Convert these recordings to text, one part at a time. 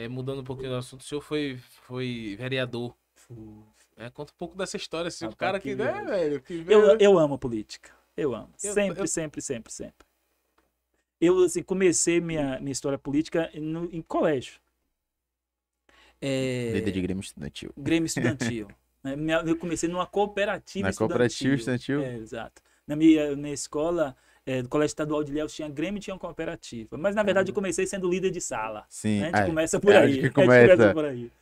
mudando um pouquinho do assunto, o senhor foi vereador. Fui. Conta um pouco dessa história, assim, o Rapaz, cara que que, né, viagem. velho, que Eu, veio... eu amo política. Eu amo. Eu, Sempre, eu, sempre, sempre, sempre. Eu, assim, comecei minha história política em colégio. Líder de É, Grêmio Estudantil. Grêmio Estudantil. Né? Eu comecei numa cooperativa Na cooperativa estudantil. estudantil? Exato. Na escola, do Colégio Estadual de Ilhéus, tinha Grêmio e tinha uma cooperativa. Mas, na verdade, eu comecei sendo líder de sala. Sim. Né? A gente começa por É aí. onde que A gente começa começa. por aí.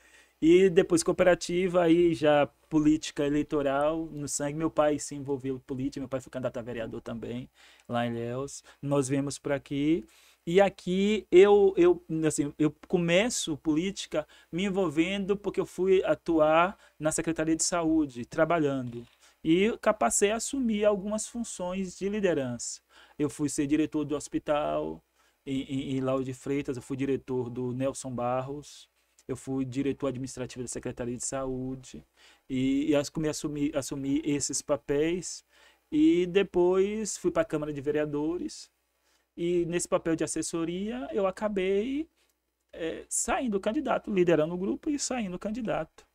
E depois cooperativa, aí já política eleitoral no sangue. Meu pai se envolveu em política, meu pai foi candidato a vereador também, lá em Ilhéus. Nós viemos para aqui. E aqui eu começo política me envolvendo porque eu fui atuar na Secretaria de Saúde, trabalhando. E passei a assumir algumas funções de liderança. Eu fui ser diretor do hospital em Lauro de Freitas, eu fui diretor do Nelson Barros, eu fui diretor administrativo da Secretaria de Saúde. E assumi esses papéis. E depois fui para a Câmara de Vereadores. E nesse papel de assessoria, eu acabei saindo candidato, liderando o grupo e saindo candidato.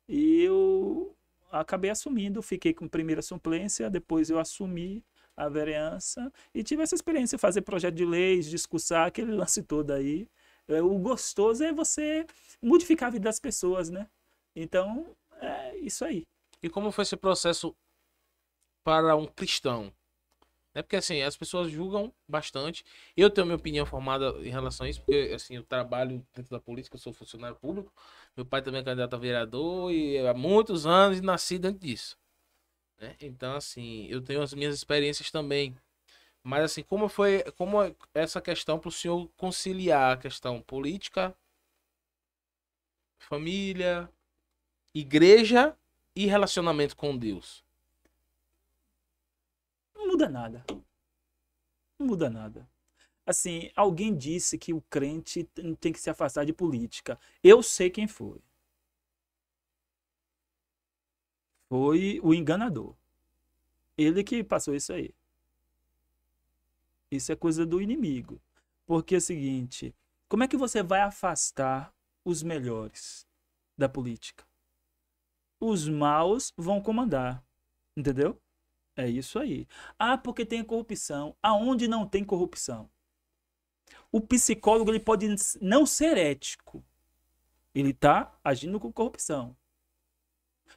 E eu acabei assumindo, fiquei com primeira suplência, depois eu assumi a vereança e tive essa experiência, fazer projeto de leis, discursar, aquele lance todo aí. O gostoso é você modificar a vida das pessoas, né? Então, é isso aí. E como foi esse processo para um cristão? É porque, assim, as pessoas julgam bastante. Eu tenho minha opinião formada em relação a isso, porque, assim, eu trabalho dentro da política, eu sou funcionário público. Meu pai também é candidato a vereador e há muitos anos nasci dentro disso, né? Então, assim, eu tenho as minhas experiências também. Mas, assim, como é essa questão para o senhor conciliar a questão política, família, igreja e relacionamento com Deus? Não muda nada. Não muda nada. Assim, alguém disse que o crente tem que se afastar de política. Eu sei quem foi. Foi o enganador. Ele que passou isso aí. Isso é coisa do inimigo. Porque é o seguinte, como é que você vai afastar os melhores da política? Os maus vão comandar. Entendeu? É isso aí. Ah, porque tem corrupção. Aonde não tem corrupção? O psicólogo ele pode não ser ético. Ele está agindo com corrupção.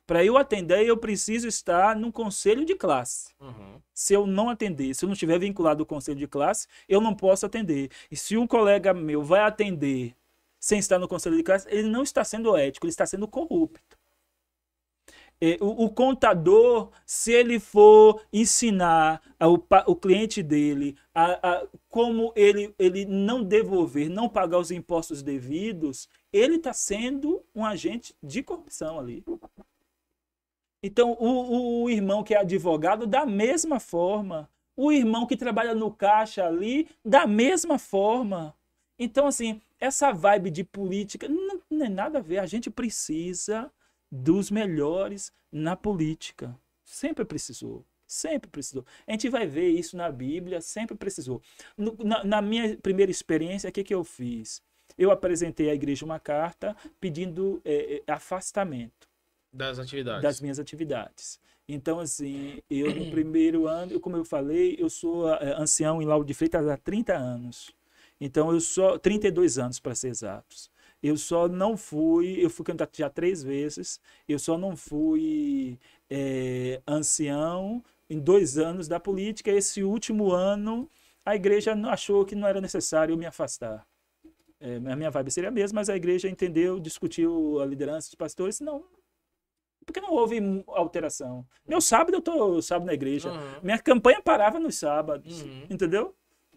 Para eu atender, eu preciso estar num conselho de classe. Uhum. Se eu não atender, se eu não estiver vinculado ao conselho de classe, eu não posso atender. E se um colega meu vai atender sem estar no conselho de classe, ele não está sendo ético, ele está sendo corrupto. O contador, se ele for ensinar o cliente dele como ele não devolver, não pagar os impostos devidos, ele está sendo um agente de corrupção ali. Então, o irmão que é advogado, da mesma forma. O irmão que trabalha no caixa ali, da mesma forma. Então, assim, essa vibe de política não é nada a ver. A gente precisa dos melhores na política. Sempre precisou. Sempre precisou. A gente vai ver isso na Bíblia, sempre precisou. Na minha primeira experiência, o que eu fiz? Eu apresentei à igreja uma carta pedindo afastamento das minhas atividades. Então, assim, eu no primeiro ano, como eu falei, eu sou ancião em Lauro de Freitas há 30 anos. Então, 32 anos para ser exatos. Eu fui candidato já 3 vezes, eu só não fui ancião em 2 anos da política. Esse último ano, a igreja achou que não era necessário eu me afastar. A minha vibe seria a mesma, mas a igreja entendeu, discutiu a liderança dos pastores, não, porque não houve alteração. Meu sábado eu tô sábado na igreja. Uhum. Minha campanha parava nos sábados, Entendeu?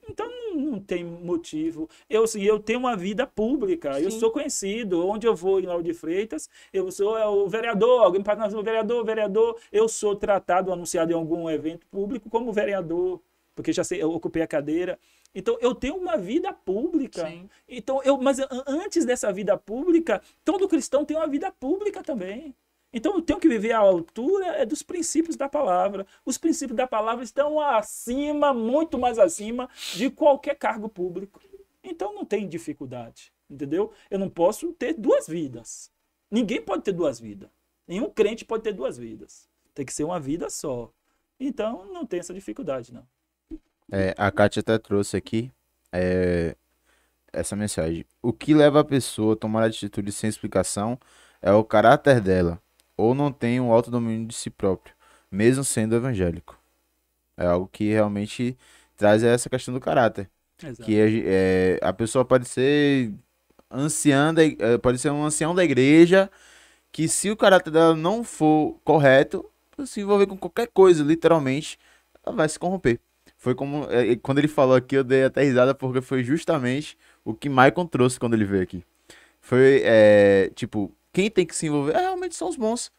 Então não tem motivo. Eu tenho uma vida pública, Sim. Eu sou conhecido. Onde eu vou em Lauro de Freitas, eu sou o vereador, alguém me fala, vereador. Eu sou tratado, anunciado em algum evento público como vereador, porque eu ocupei a cadeira. Então eu tenho uma vida pública. Sim. Então, mas antes dessa vida pública, todo cristão tem uma vida pública também. Então eu tenho que viver à altura dos princípios da palavra. Os princípios da palavra estão acima, muito mais acima de qualquer cargo público. Então não tem dificuldade. entendeu? Eu não posso ter duas vidas. Ninguém pode ter duas vidas. Nenhum crente pode ter duas vidas. Tem que ser uma vida só. Então, não tem essa dificuldade, não. A Kátia até trouxe aqui essa mensagem. O que leva a pessoa a tomar atitude sem explicação é o caráter dela, ou não tem um autodomínio de si próprio, mesmo sendo evangélico. É algo que realmente traz essa questão do caráter. Exato. Que a pessoa pode ser pode ser um ancião da igreja, que se o caráter dela não for correto, se envolver com qualquer coisa, literalmente, ela vai se corromper. Foi como, quando ele falou aqui, eu dei até risada, porque foi justamente o que Maicon trouxe quando ele veio aqui. Foi, tipo, quem tem que se envolver realmente são os bons.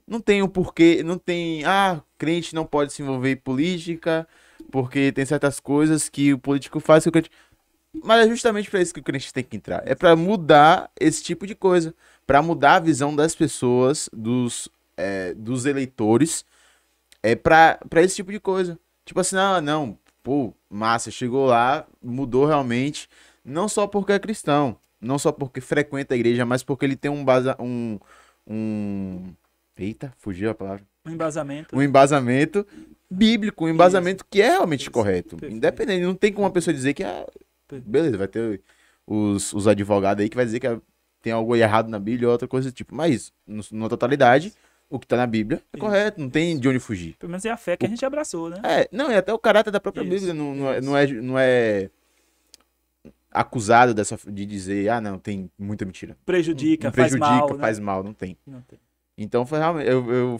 Não tem o porquê, não tem, crente não pode se envolver em política, porque tem certas coisas que o político faz que o crente... Mas é justamente para isso que o crente tem que entrar. É para mudar esse tipo de coisa, para mudar a visão das pessoas, dos eleitores, para esse tipo de coisa. Tipo assim, não, pô, massa, chegou lá, mudou realmente, não só porque é cristão, não só porque frequenta a igreja, mas porque ele tem eita, fugiu a palavra. Um Um embasamento bíblico, um embasamento que é realmente correto. Perfeito. Independente, não tem como uma pessoa dizer que, beleza, vai ter os advogados aí que vai dizer que tem algo errado na Bíblia ou outra coisa do tipo. Mas, na totalidade, o que tá na Bíblia é correto, não tem de onde fugir. Pelo menos é a fé que a gente abraçou, né? Não, e até o caráter da própria Bíblia não é acusado de dizer, não, tem muita mentira. Prejudica, Não faz mal, né? faz mal, não tem. Não tem. Então foi realmente, eu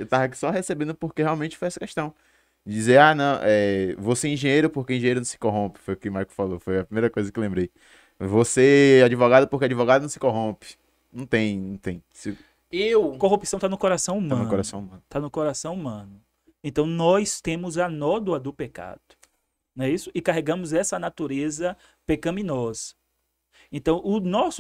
tava aqui só recebendo porque realmente foi essa questão. Dizer, não, vou ser engenheiro porque engenheiro não se corrompe, foi o que o Marco falou, foi a primeira coisa que eu lembrei. Vou ser advogado porque advogado não se corrompe. Não tem. Corrupção tá no coração humano. Tá no coração humano. Tá no coração humano. Então nós temos a nódoa do pecado. Não é isso? E carregamos essa natureza pecaminosa. Então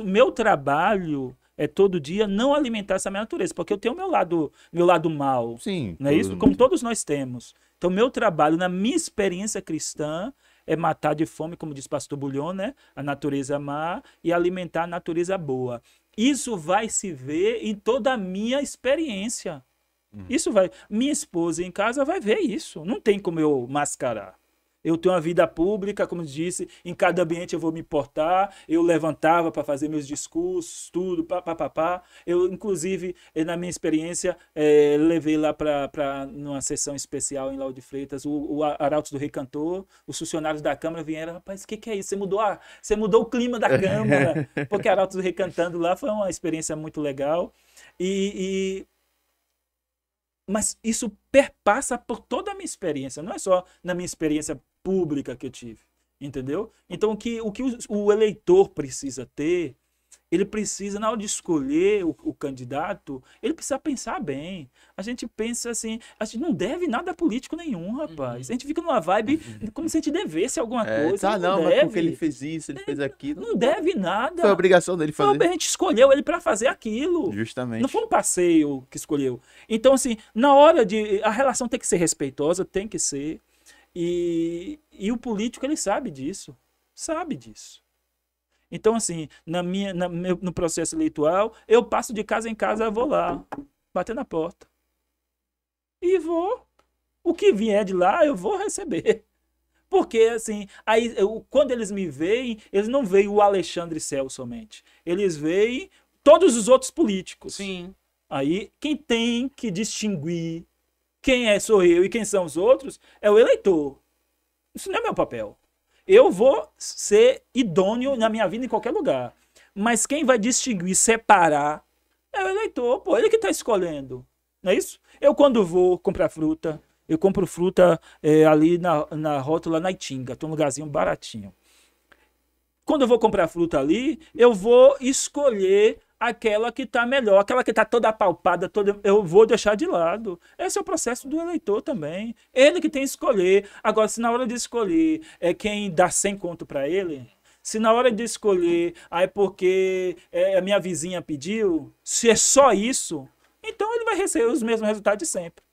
meu trabalho é todo dia não alimentar essa minha natureza, porque eu tenho meu lado mal. Sim. Não é isso? Como todos nós temos. Então meu trabalho, na minha experiência cristã, é matar de fome, como diz pastor Bulhon, né? A natureza má e alimentar a natureza boa. Isso vai se ver em toda a minha experiência. Isso vai. Minha esposa em casa vai ver isso. Não tem como eu mascarar. Eu tenho uma vida pública, como disse, em cada ambiente eu vou me portar. Eu levantava para fazer meus discursos, tudo, papapá. Eu, inclusive, na minha experiência, levei lá para numa sessão especial em Lauro de Freitas, o Arautos do Rei cantor, os funcionários da Câmara vieram, rapaz, o que é isso? Você mudou o clima da Câmara. Porque Arautos do Rei cantando lá foi uma experiência muito legal. Mas isso perpassa por toda a minha experiência, não é só na minha experiência pública que eu tive, entendeu? Então o que o eleitor precisa ter, ele precisa, na hora de escolher o candidato, ele precisa pensar bem. A gente pensa assim, a gente não deve nada a político nenhum, rapaz. A gente fica numa vibe como se a gente devesse alguma coisa. Mas porque ele fez isso, ele fez aquilo. Não deve nada. Foi a obrigação dele fazer. A gente escolheu ele para fazer aquilo. Justamente. Não foi um passeio que escolheu. Então, assim, na hora a relação tem que ser respeitosa, tem que ser. E o político, ele sabe disso. Sabe disso. Então, assim, no processo eleitoral, eu passo de casa em casa, eu vou lá, bater na porta. E vou. O que vier de lá, eu vou receber. Porque, assim, aí, quando eles me veem, eles não veem o Alexandre Cel somente. Eles veem todos os outros políticos. Sim. Aí, quem tem que distinguir quem sou eu e quem são os outros é o eleitor. Isso não é meu papel. Eu vou ser idôneo na minha vida em qualquer lugar. Mas quem vai distinguir, separar, é o eleitor. Pô, ele que está escolhendo. Não é isso? Eu, quando vou comprar fruta, eu compro fruta ali na rótula na Itinga. Tem um lugarzinho baratinho. Quando eu vou comprar fruta ali, eu vou escolher aquela que está melhor, aquela que está toda apalpada, eu vou deixar de lado. Esse é o processo do eleitor também. Ele que tem que escolher. Agora, se na hora de escolher quem dá 100 conto para ele, se na hora de escolher é porque a minha vizinha pediu, se é só isso, então ele vai receber os mesmos resultados de sempre.